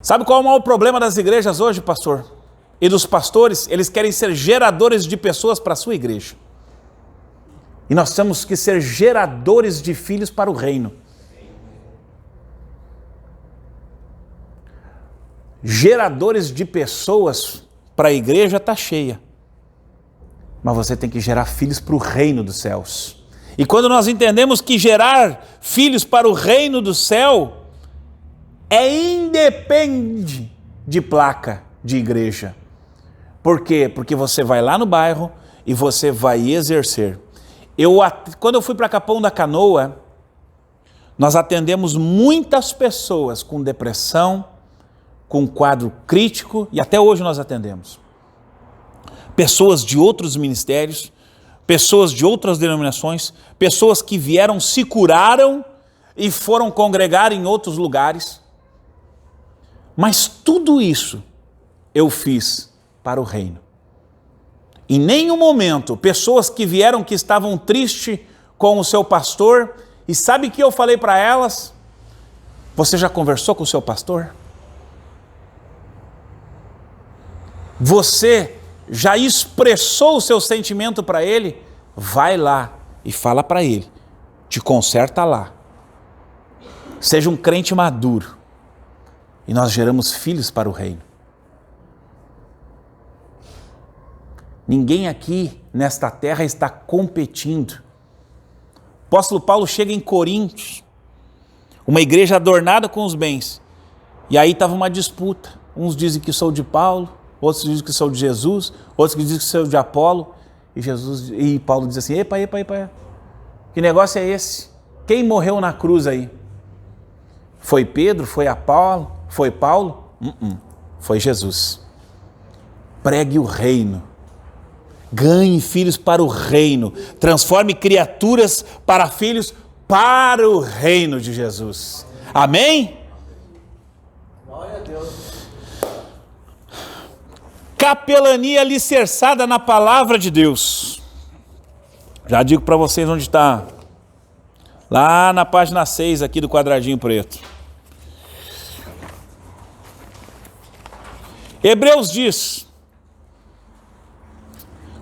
Sabe qual é o maior problema das igrejas hoje, pastor? E dos pastores? Eles querem ser geradores de pessoas para a sua igreja. E nós temos que ser geradores de filhos para o reino. Geradores de pessoas para a igreja está cheia. Mas você tem que gerar filhos para o reino dos céus. E quando nós entendemos que gerar filhos para o reino do céu independe de placa de igreja. Por quê? Porque você vai lá no bairro e você vai exercer. Quando eu fui para Capão da Canoa, nós atendemos muitas pessoas com depressão, com quadro crítico, e até hoje nós atendemos. Pessoas de outros ministérios, pessoas de outras denominações, pessoas que vieram, se curaram e foram congregar em outros lugares. Mas tudo isso eu fiz para o reino. Em nenhum momento, pessoas que vieram que estavam tristes com o seu pastor, e sabe o que eu falei para elas? Você já conversou com o seu pastor? Você já expressou o seu sentimento para ele? Vai lá e fala para ele, te conserta lá. Seja um crente maduro. E nós geramos filhos para o reino. Ninguém aqui nesta terra está competindo. O apóstolo Paulo chega em Coríntios, uma igreja adornada com os bens, e aí estava uma disputa. Uns dizem que sou de Paulo, outros dizem que sou de Jesus, outros que dizem que sou de Apolo, e Paulo diz assim: epa, que negócio é esse? Quem morreu na cruz aí? Foi Pedro? Foi Apolo? Foi Paulo? Foi Jesus. Pregue o reino. Ganhe filhos para o reino. Transforme criaturas para filhos para o reino de Jesus. Amém? Glória a Deus. Capelania alicerçada na palavra de Deus. Já digo para vocês onde está. Lá na página 6 aqui do quadradinho preto. Hebreus diz: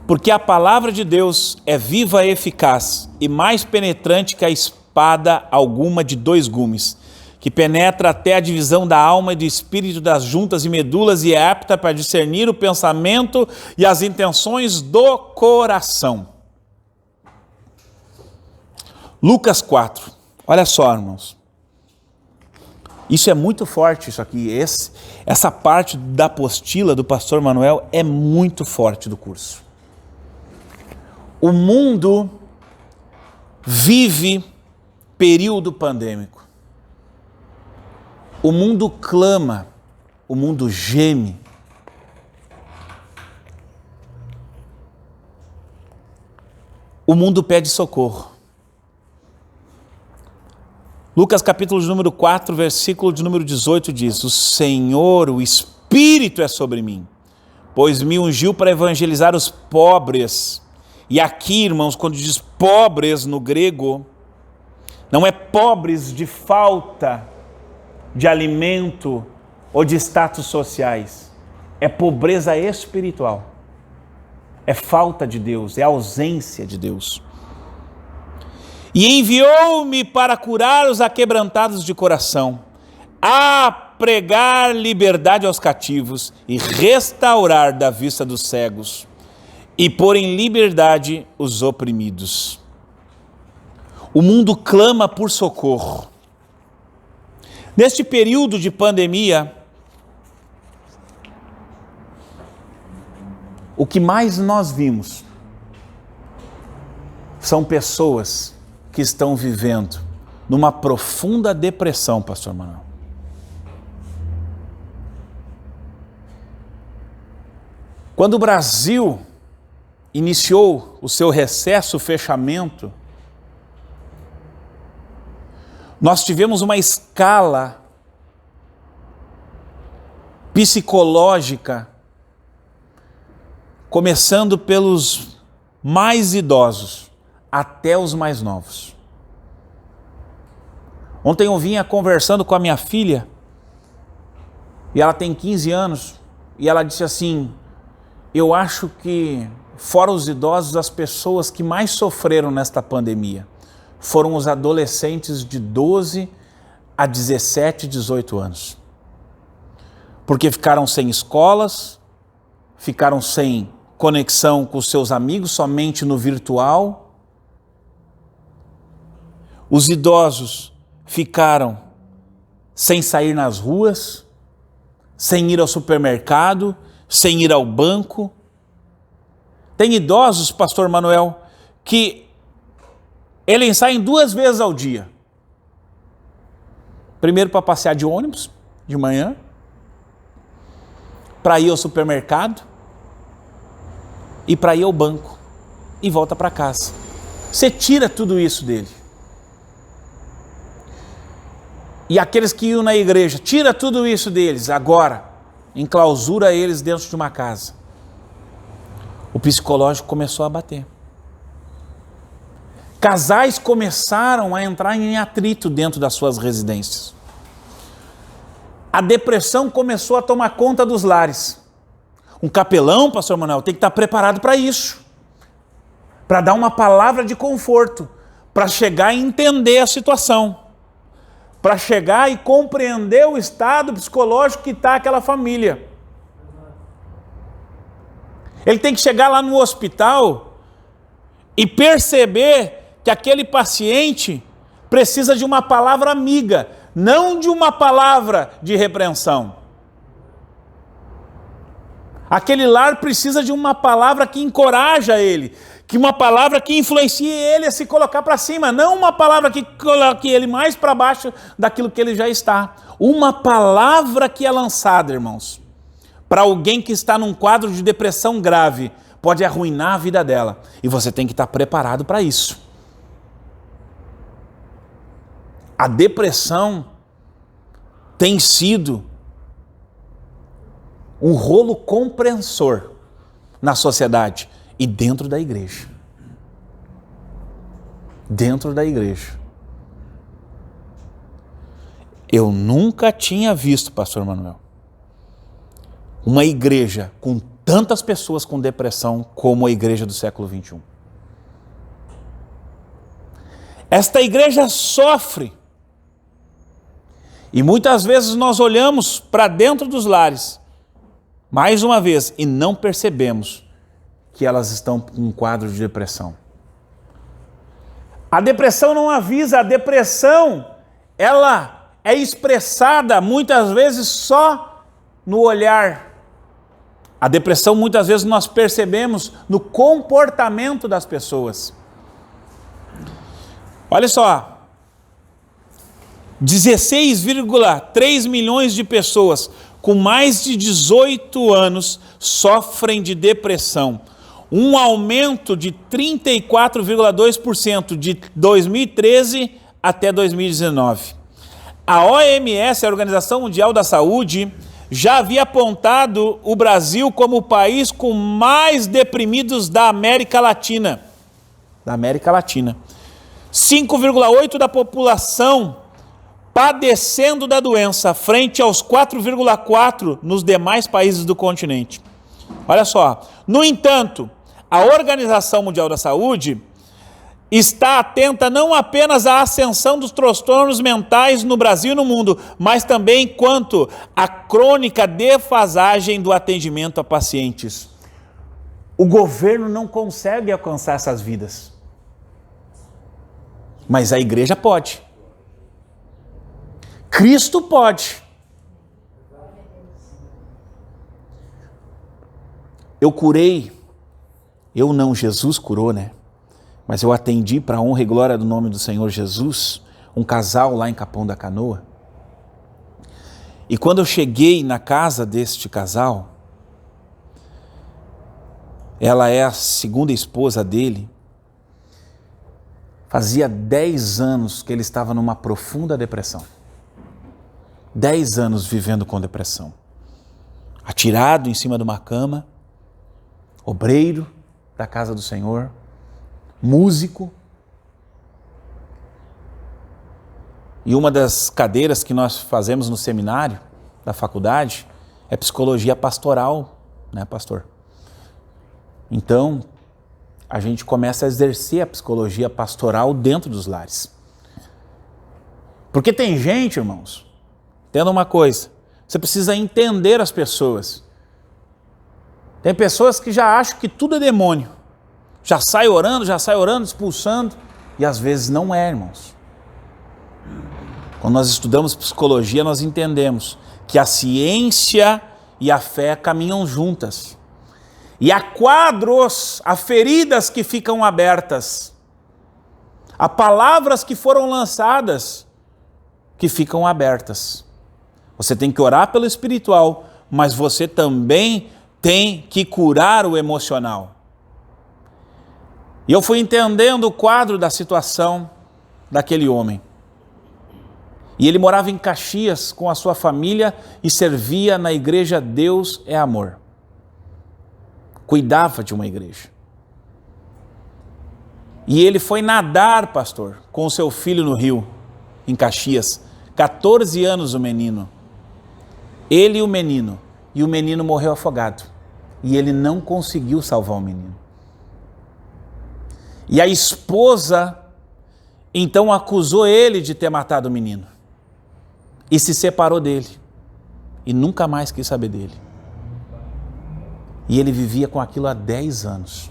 porque a palavra de Deus é viva e eficaz e mais penetrante que a espada alguma de dois gumes, que penetra até a divisão da alma e do espírito, das juntas e medulas, e é apta para discernir o pensamento e as intenções do coração. Lucas 4, olha só, irmãos. Isso é muito forte, isso aqui. Essa parte da apostila do pastor Manuel é muito forte do curso. O mundo vive período pandêmico. O mundo clama, o mundo geme. O mundo pede socorro. Lucas capítulo de número 4, versículo de número 18 diz: o Senhor, o Espírito é sobre mim, pois me ungiu para evangelizar os pobres. E aqui, irmãos, quando diz pobres no grego, não é pobres de falta de alimento ou de status sociais, é pobreza espiritual, é falta de Deus, é ausência de Deus. E enviou-me para curar os aquebrantados de coração, a pregar liberdade aos cativos e restaurar da vista dos cegos, e pôr em liberdade os oprimidos. O mundo clama por socorro. Neste período de pandemia, o que mais nós vimos são pessoas que estão vivendo numa profunda depressão, pastor Manuel. Quando o Brasil iniciou o seu recesso, o fechamento, nós tivemos uma escala psicológica, começando pelos mais idosos até os mais novos. Ontem eu vinha conversando com a minha filha e ela tem 15 anos, e ela disse assim: eu acho que, fora os idosos, as pessoas que mais sofreram nesta pandemia foram os adolescentes de 12 a 17, 18 anos. Porque ficaram sem escolas, ficaram sem conexão com os seus amigos, somente no virtual. Os idosos ficaram sem sair nas ruas, sem ir ao supermercado, sem ir ao banco. Tem idosos, pastor Manuel, que eles saem 2 vezes ao dia. Primeiro para passear de ônibus, de manhã, para ir ao supermercado e para ir ao banco e volta para casa. Você tira tudo isso dele. E aqueles que iam na igreja, tira tudo isso deles agora, enclausura eles dentro de uma casa. O psicológico começou a bater. Casais começaram a entrar em atrito dentro das suas residências. A depressão começou a tomar conta dos lares. Um capelão, pastor Manuel, tem que estar preparado para isso. Para dar uma palavra de conforto. Para chegar e entender a situação. Para chegar e compreender o estado psicológico que está aquela família. Ele tem que chegar lá no hospital e perceber que aquele paciente precisa de uma palavra amiga, não de uma palavra de repreensão. Aquele lar precisa de uma palavra que encoraja ele, que uma palavra que influencie ele a se colocar para cima, não uma palavra que coloque ele mais para baixo daquilo que ele já está. Uma palavra que é lançada, irmãos, para alguém que está num quadro de depressão grave, pode arruinar a vida dela. E você tem que estar preparado para isso. A depressão tem sido um rolo compressor na sociedade e dentro da igreja. Dentro da igreja. Eu nunca tinha visto, pastor Manuel, uma igreja com tantas pessoas com depressão como a igreja do século 21. Esta igreja sofre. E muitas vezes nós olhamos para dentro dos lares, mais uma vez, e não percebemos que elas estão com um quadro de depressão. A depressão não avisa, a depressão, ela é expressada muitas vezes só no olhar. A depressão muitas vezes nós percebemos no comportamento das pessoas. Olha só, 16,3 milhões de pessoas com mais de 18 anos sofrem de depressão. Um aumento de 34,2% de 2013 até 2019. A OMS, a Organização Mundial da Saúde, já havia apontado o Brasil como o país com mais deprimidos da América Latina. 5,8% da população padecendo da doença, frente aos 4,4% nos demais países do continente. Olha só, no entanto, a Organização Mundial da Saúde está atenta não apenas à ascensão dos transtornos mentais no Brasil e no mundo, mas também quanto à crônica defasagem do atendimento a pacientes. O governo não consegue alcançar essas vidas, mas a igreja pode. Cristo pode. Eu curei, eu não, Jesus curou, né? Mas eu atendi para a honra e glória do nome do Senhor Jesus, um casal lá em Capão da Canoa. E quando eu cheguei na casa deste casal, ela é a segunda esposa dele, fazia 10 anos que ele estava numa profunda depressão. 10 anos vivendo com depressão. Atirado em cima de uma cama, obreiro da casa do Senhor, músico. E uma das cadeiras que nós fazemos no seminário, da faculdade é psicologia pastoral, né, pastor? Então, a gente começa a exercer a psicologia pastoral dentro dos lares. Porque tem gente, irmãos, entenda uma coisa, você precisa entender as pessoas. Tem pessoas que já acham que tudo é demônio, já sai orando, expulsando, e às vezes não é, irmãos. Quando nós estudamos psicologia, nós entendemos que a ciência e a fé caminham juntas. E há quadros, há feridas que ficam abertas, há palavras que foram lançadas que ficam abertas. Você tem que orar pelo espiritual, mas você também tem que curar o emocional. E eu fui entendendo o quadro da situação daquele homem. E ele morava em Caxias com a sua família e servia na igreja Deus é Amor. Cuidava de uma igreja. E ele foi nadar, pastor, com o seu filho no rio, em Caxias. 14 anos o menino. Ele e o menino morreu afogado. E ele não conseguiu salvar o menino. E a esposa, então, acusou ele de ter matado o menino. E se separou dele. E nunca mais quis saber dele. E ele vivia com aquilo há 10 anos.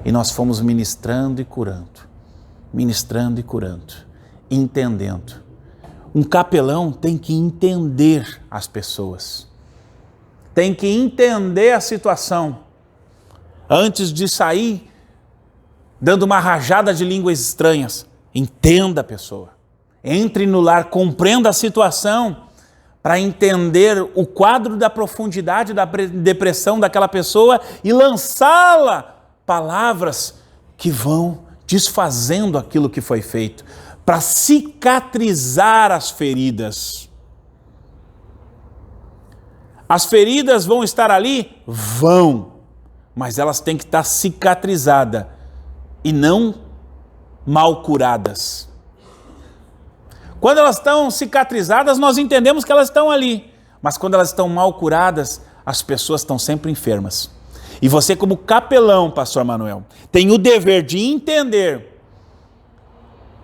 E nós fomos ministrando e curando. Ministrando e curando. Entendendo. Um capelão tem que entender as pessoas. Tem que entender a situação. Antes de sair dando uma rajada de línguas estranhas, entenda a pessoa. Entre no lar, compreenda a situação para entender o quadro da profundidade da depressão daquela pessoa e lançá-la palavras que vão desfazendo aquilo que foi feito, para cicatrizar as feridas. As feridas vão estar ali? Vão, mas elas têm que estar cicatrizadas e não mal curadas. Quando elas estão cicatrizadas, nós entendemos que elas estão ali. Mas quando elas estão mal curadas, as pessoas estão sempre enfermas. E você, como capelão, pastor Manuel, tem o dever de entender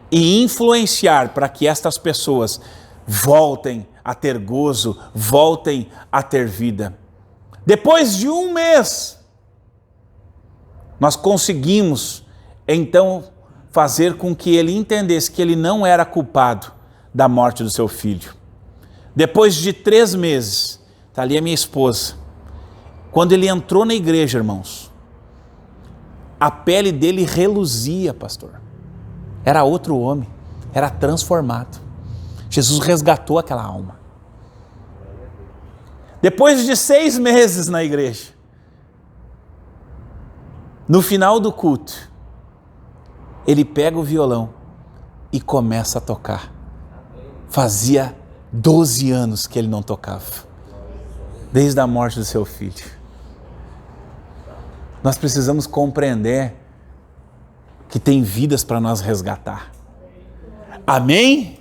e influenciar para que estas pessoas voltem a ter gozo, voltem a ter vida. Depois de 1 mês, nós conseguimos, então, fazer com que ele entendesse que ele não era culpado da morte do seu filho. Depois de 3 meses, está ali a minha esposa. Quando ele entrou na igreja, irmãos, a pele dele reluzia, pastor. Era outro homem, era transformado. Jesus resgatou aquela alma. Depois de 6 meses na igreja, no final do culto, ele pega o violão e começa a tocar. Fazia 12 anos que ele não tocava, desde a morte do seu filho. Nós precisamos compreender que tem vidas para nós resgatar. Amém?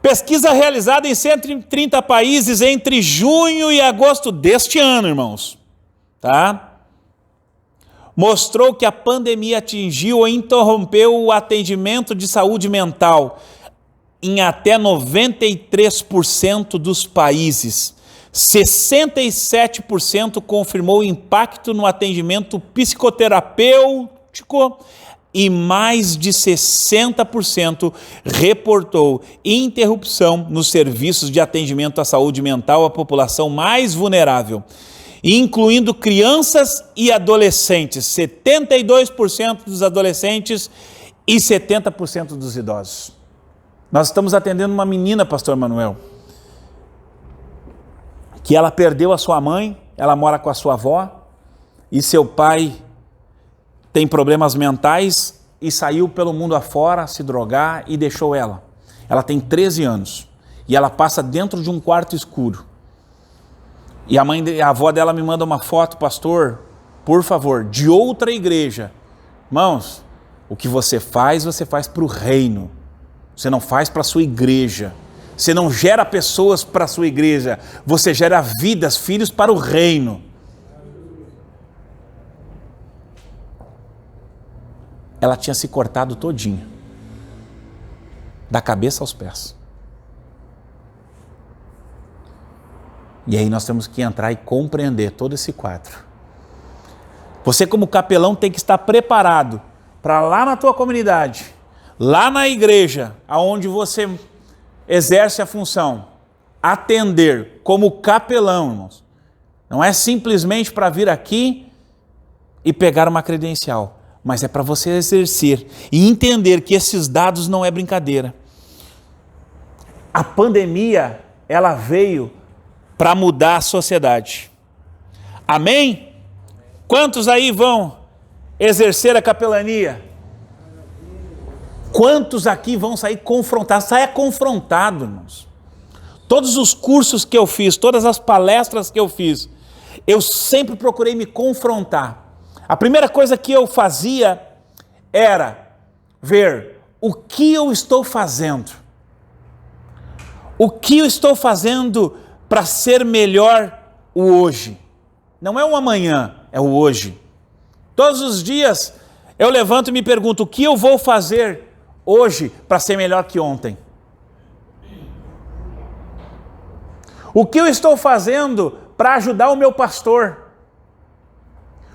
Pesquisa realizada em 130 países entre junho e agosto deste ano, irmãos, tá? Mostrou que a pandemia atingiu ou interrompeu o atendimento de saúde mental em até 93% dos países. 67% confirmou o impacto no atendimento psicoterapêutico e mais de 60% reportou interrupção nos serviços de atendimento à saúde mental à população mais vulnerável, incluindo crianças e adolescentes, 72% dos adolescentes e 70% dos idosos. Nós estamos atendendo uma menina, pastor Manuel, que ela perdeu a sua mãe, ela mora com a sua avó, e seu pai tem problemas mentais e saiu pelo mundo afora se drogar e deixou ela. Ela tem 13 anos e ela passa dentro de um quarto escuro. E a avó dela me manda uma foto, pastor, por favor, de outra igreja. Irmãos, O que você faz para o reino. Você não faz para a sua igreja. Você não gera pessoas para a sua igreja. Você gera vidas, filhos para o reino. Ela tinha se cortado todinha. Da cabeça aos pés. E aí nós temos que entrar e compreender todo esse quadro. Você como capelão tem que estar preparado para lá na tua comunidade, lá na igreja, aonde você exerce a função, atender como capelão, irmãos. Não é simplesmente para vir aqui e pegar uma credencial, mas é para você exercer e entender que esses dados não é brincadeira. A pandemia, ela veio para mudar a sociedade. Amém? Quantos aí vão exercer a capelania? Quantos aqui vão sair confrontados? Saia confrontado, irmãos. Todos os cursos que eu fiz, todas as palestras que eu fiz, eu sempre procurei me confrontar. A primeira coisa que eu fazia era ver o que eu estou fazendo. O que eu estou fazendo para ser melhor o hoje. Não é o amanhã, é o hoje. Todos os dias eu levanto e me pergunto o que eu vou fazer hoje para ser melhor que ontem. O que eu estou fazendo para ajudar o meu pastor?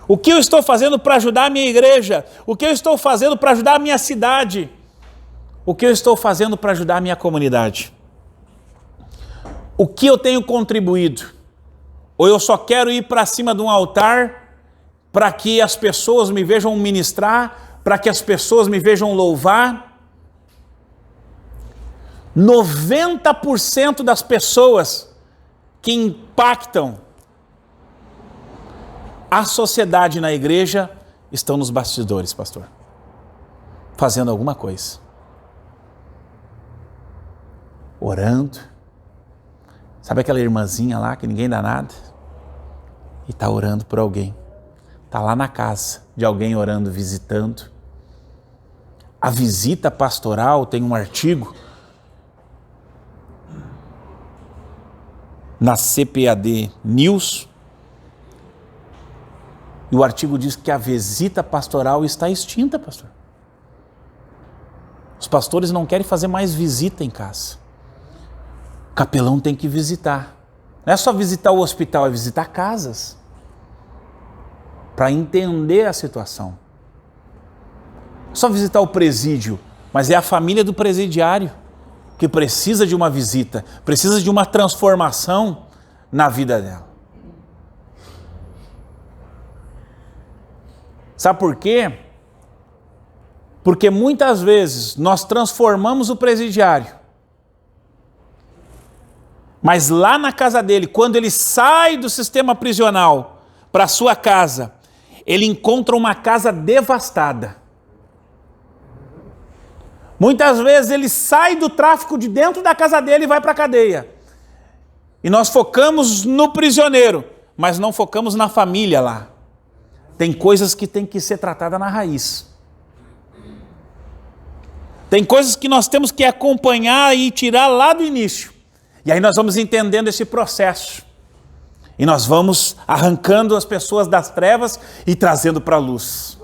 O que eu estou fazendo para ajudar a minha igreja? O que eu estou fazendo para ajudar a minha cidade? O que eu estou fazendo para ajudar a minha comunidade? O que eu tenho contribuído? Ou eu só quero ir para cima de um altar para que as pessoas me vejam ministrar, para que as pessoas me vejam louvar? 90% das pessoas que impactam a sociedade na igreja estão nos bastidores, pastor, fazendo alguma coisa, orando. Sabe aquela irmãzinha lá que ninguém dá nada? E está orando por alguém. Está lá na casa de alguém orando, visitando. A visita pastoral, tem um artigo na CPAD News, e o artigo diz que a visita pastoral está extinta, pastor. Os pastores não querem fazer mais visita em casa. O capelão tem que visitar. Não é só visitar o hospital, é visitar casas. Para entender a situação. Não é só visitar o presídio, mas é a família do presidiário que precisa de uma visita, precisa de uma transformação na vida dela. Sabe por quê? Porque muitas vezes nós transformamos o presidiário, mas lá na casa dele, quando ele sai do sistema prisional para a sua casa, ele encontra uma casa devastada. Muitas vezes ele sai do tráfico de dentro da casa dele e vai para a cadeia. E nós focamos no prisioneiro, mas não focamos na família lá. Tem coisas que tem que ser tratadas na raiz. Tem coisas que nós temos que acompanhar e tirar lá do início. E aí nós vamos entendendo esse processo. E nós vamos arrancando as pessoas das trevas e trazendo para a luz.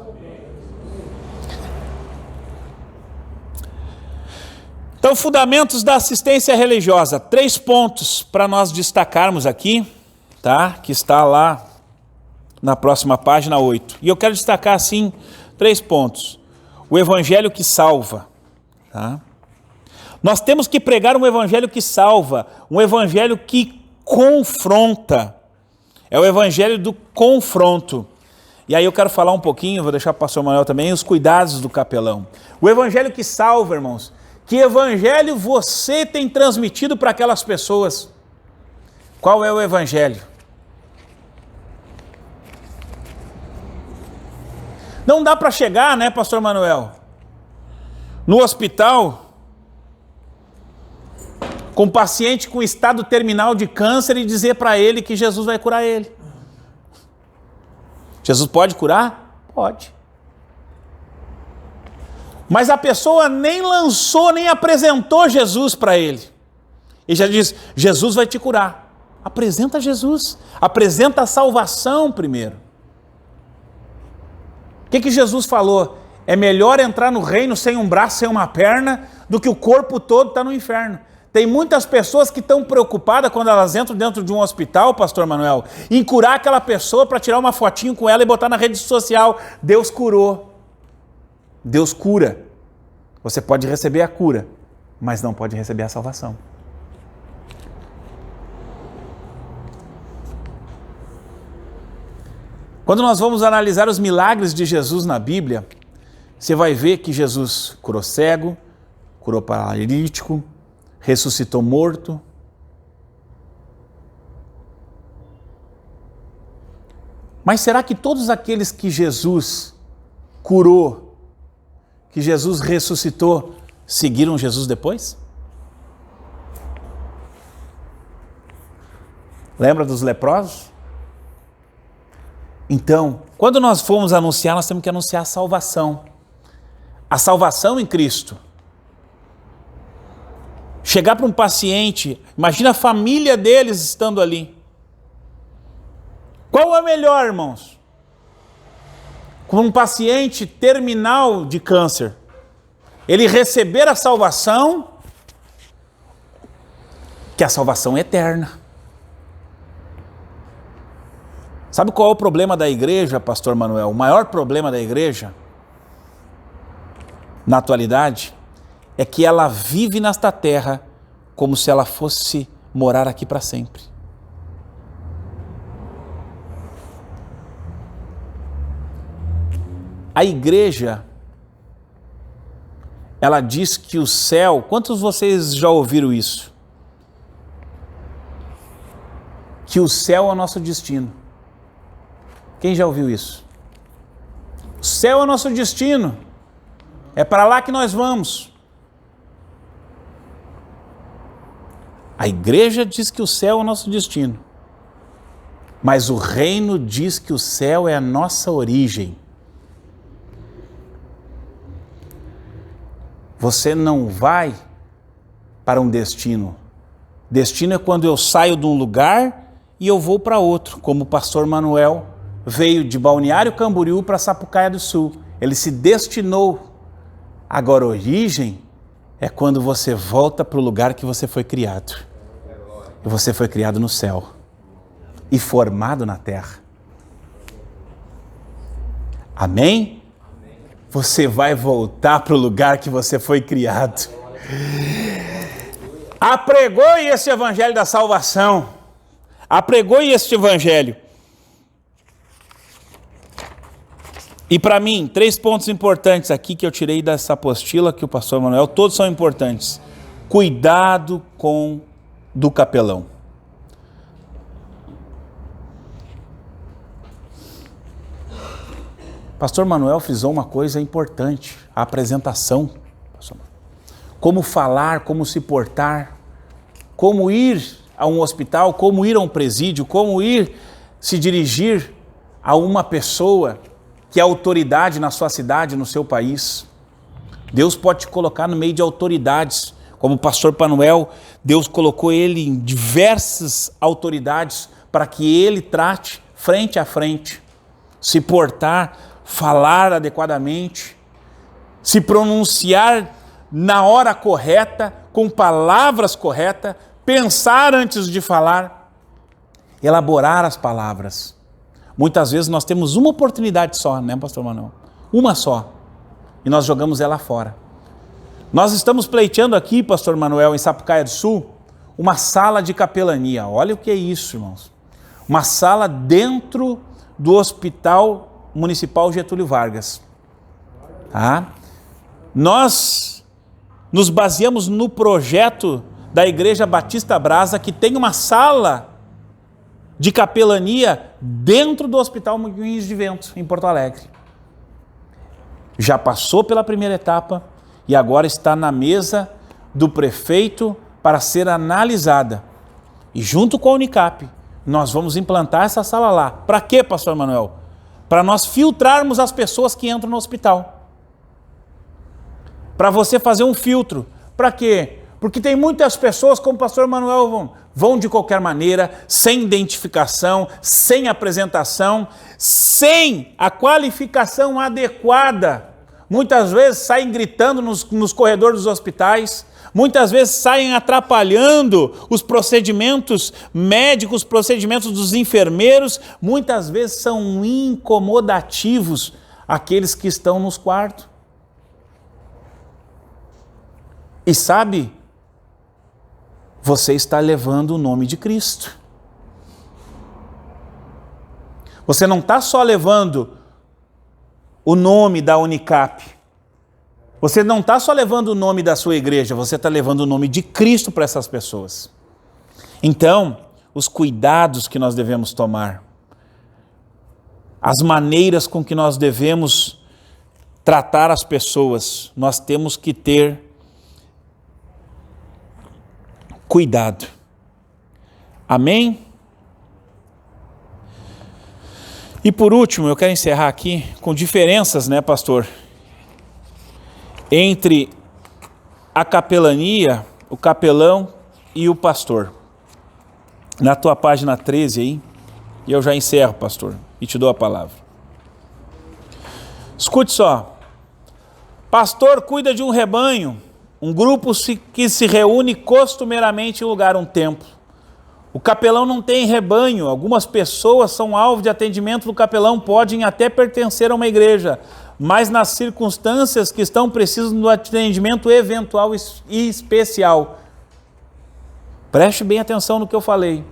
Então, fundamentos da assistência religiosa. 3 pontos para nós destacarmos aqui, tá? Que está lá na próxima página 8. E eu quero destacar, assim, 3 pontos. O evangelho que salva, tá? Nós temos que pregar um evangelho que salva, um evangelho que confronta. É o evangelho do confronto. E aí eu quero falar um pouquinho, vou deixar para o pastor Manuel também, os cuidados do capelão. O evangelho que salva, irmãos. Que evangelho você tem transmitido para aquelas pessoas? Qual é o evangelho? Não dá para chegar, né, pastor Manuel, no hospital, com um paciente com estado terminal de câncer e dizer para ele que Jesus vai curar ele. Jesus pode curar? Pode. Mas a pessoa nem lançou, nem apresentou Jesus para ele. E já diz, Jesus vai te curar. Apresenta Jesus, apresenta a salvação primeiro. O que Jesus falou? É melhor entrar no reino sem um braço, sem uma perna, do que o corpo todo estar no inferno. Tem muitas pessoas que estão preocupadas quando elas entram dentro de um hospital, pastor Manuel, em curar aquela pessoa para tirar uma fotinho com ela e botar na rede social. Deus curou. Deus cura. Você pode receber a cura, mas não pode receber a salvação. Quando nós vamos analisar os milagres de Jesus na Bíblia, você vai ver que Jesus curou cego, curou paralítico, ressuscitou morto. Mas será que todos aqueles que Jesus curou, que Jesus ressuscitou, seguiram Jesus depois? Lembra dos leprosos? Então, quando nós formos anunciar, nós temos que anunciar a salvação. A salvação em Cristo. Chegar para um paciente, imagina a família deles estando ali. Qual é melhor, irmãos? Com um paciente terminal de câncer, ele receber a salvação, que a salvação é eterna. Sabe qual é o problema da igreja, pastor Manuel? O maior problema da igreja, na atualidade, é que ela vive nesta terra como se ela fosse morar aqui para sempre. A igreja, ela diz que o céu, quantos de vocês já ouviram isso? Que o céu é o nosso destino. Quem já ouviu isso? O céu é o nosso destino. É para lá que nós vamos. A igreja diz que o céu é o nosso destino. Mas o reino diz que o céu é a nossa origem. Você não vai para um destino. Destino é quando eu saio de um lugar e eu vou para outro, como o pastor Manuel veio de Balneário Camboriú para Sapucaia do Sul. Ele se destinou. Agora, origem é quando você volta para o lugar que você foi criado. E você foi criado no céu e formado na terra. Amém? Você vai voltar para o lugar que você foi criado. Apregoe esse evangelho da salvação. Apregoe este evangelho. E para mim, 3 pontos importantes aqui que eu tirei dessa apostila que o pastor Manuel, todos são importantes. Cuidado do capelão. Pastor Manuel frisou uma coisa importante, a apresentação. Como falar, como se portar, como ir a um hospital, como ir a um presídio, como ir se dirigir a uma pessoa que é autoridade na sua cidade, no seu país. Deus pode te colocar no meio de autoridades, como o pastor Manuel, Deus colocou ele em diversas autoridades para que ele trate frente a frente, se portar, falar adequadamente, se pronunciar na hora correta, com palavras corretas, pensar antes de falar, elaborar as palavras. Muitas vezes nós temos uma oportunidade só, né, pastor Manuel? Uma só. E nós jogamos ela fora. Nós estamos pleiteando aqui, pastor Manuel, em Sapucaia do Sul, uma sala de capelania. Olha o que é isso, irmãos. Uma sala dentro do Hospital Municipal Getúlio Vargas. Tá? Nós nos baseamos no projeto da Igreja Batista Brasa, que tem uma sala de capelania dentro do Hospital Moinhos de Vento, em Porto Alegre. Já passou pela primeira etapa e agora está na mesa do prefeito para ser analisada. E junto com a Unicap, nós vamos implantar essa sala lá. Para quê, pastor Manuel? Para nós filtrarmos as pessoas que entram no hospital. para você fazer um filtro. Para quê? Porque tem muitas pessoas, como o pastor Manuel, vão de qualquer maneira, sem identificação, sem apresentação, sem a qualificação adequada. Muitas vezes saem gritando nos corredores dos hospitais, muitas vezes saem atrapalhando os procedimentos médicos, os procedimentos dos enfermeiros, muitas vezes são incomodativos aqueles que estão nos quartos. E sabe, você está levando o nome de Cristo. Você não está só levando o nome da Unicap. Você não está só levando o nome da sua igreja, você está levando o nome de Cristo para essas pessoas. Então, os cuidados que nós devemos tomar, as maneiras com que nós devemos tratar as pessoas, nós temos que ter cuidado. Amém? E por último, eu quero encerrar aqui com diferenças, né, pastor? Entre a capelania, o capelão e o pastor. Na tua página 13 aí, e eu já encerro, pastor, e te dou a palavra. Escute só. Pastor cuida de um rebanho, um grupo que se reúne costumeiramente em lugar, um templo. O capelão não tem rebanho, algumas pessoas são alvo de atendimento do capelão, podem até pertencer a uma igreja, mas nas circunstâncias que estão precisando do atendimento eventual e especial. Preste bem atenção no que eu falei.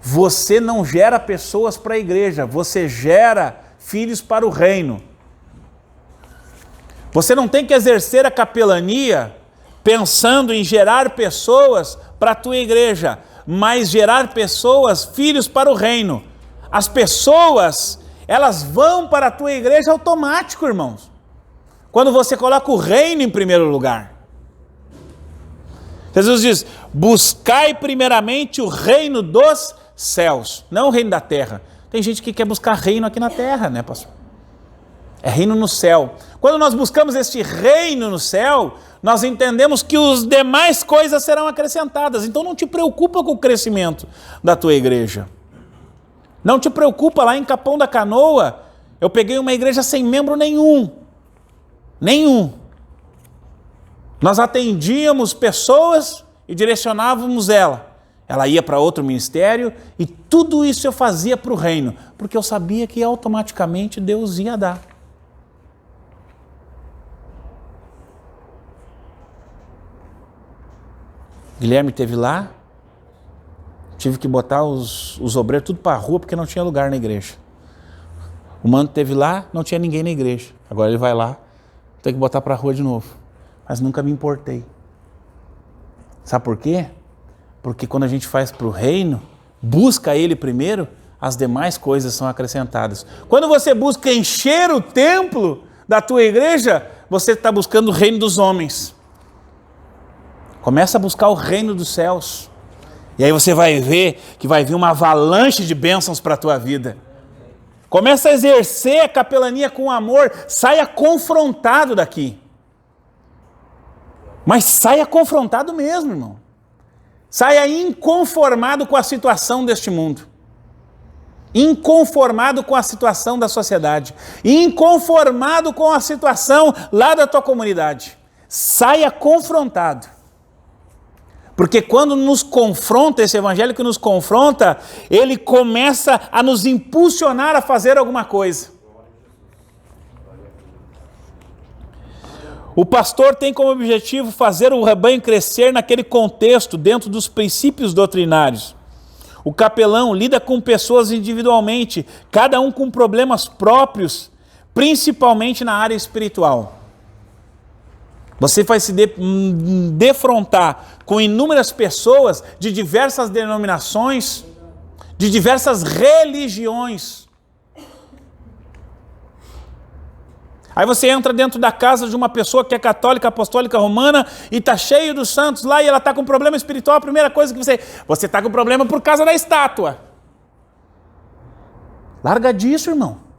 Você não gera pessoas para a igreja, você gera filhos para o reino. Você não tem que exercer a capelania pensando em gerar pessoas para a tua igreja, mas gerar pessoas, filhos para o reino. As pessoas, elas vão para a tua igreja automático, irmãos. Quando você coloca o reino em primeiro lugar. Jesus diz, buscai primeiramente o reino dos céus, não o reino da terra. Tem gente que quer buscar reino aqui na terra, né, pastor? É reino no céu. Quando nós buscamos este reino no céu, nós entendemos que as demais coisas serão acrescentadas. Então não te preocupa com o crescimento da tua igreja. Não te preocupa, lá em Capão da Canoa, eu peguei uma igreja sem membro nenhum. Nenhum. Nós atendíamos pessoas e direcionávamos ela. Ela ia para outro ministério e tudo isso eu fazia para o reino, porque eu sabia que automaticamente Deus ia dar. Guilherme esteve lá, tive que botar os obreiros tudo para a rua porque não tinha lugar na igreja. O Mano esteve lá, não tinha ninguém na igreja. Agora ele vai lá, tem que botar para a rua de novo. Mas nunca me importei. Sabe por quê? Porque quando a gente faz para o reino, busca ele primeiro, as demais coisas são acrescentadas. Quando você busca encher o templo da tua igreja, você está buscando o reino dos homens. Começa a buscar o reino dos céus. E aí você vai ver que vai vir uma avalanche de bênçãos para a tua vida. Começa a exercer a capelania com amor. Saia confrontado daqui. Mas saia confrontado mesmo, irmão. Saia inconformado com a situação deste mundo. Inconformado com a situação da sociedade. Inconformado com a situação lá da tua comunidade. Saia confrontado. Porque quando nos confronta, esse evangelho que nos confronta, ele começa a nos impulsionar a fazer alguma coisa. O pastor tem como objetivo fazer o rebanho crescer naquele contexto, dentro dos princípios doutrinários. O capelão lida com pessoas individualmente, cada um com problemas próprios, principalmente na área espiritual. Você vai se defrontar com inúmeras pessoas de diversas denominações, de diversas religiões. Aí você entra dentro da casa de uma pessoa que é católica, apostólica, romana, e está cheio dos santos lá, e ela está com problema espiritual. A primeira coisa que você está com problema por causa da estátua. Larga disso, irmão.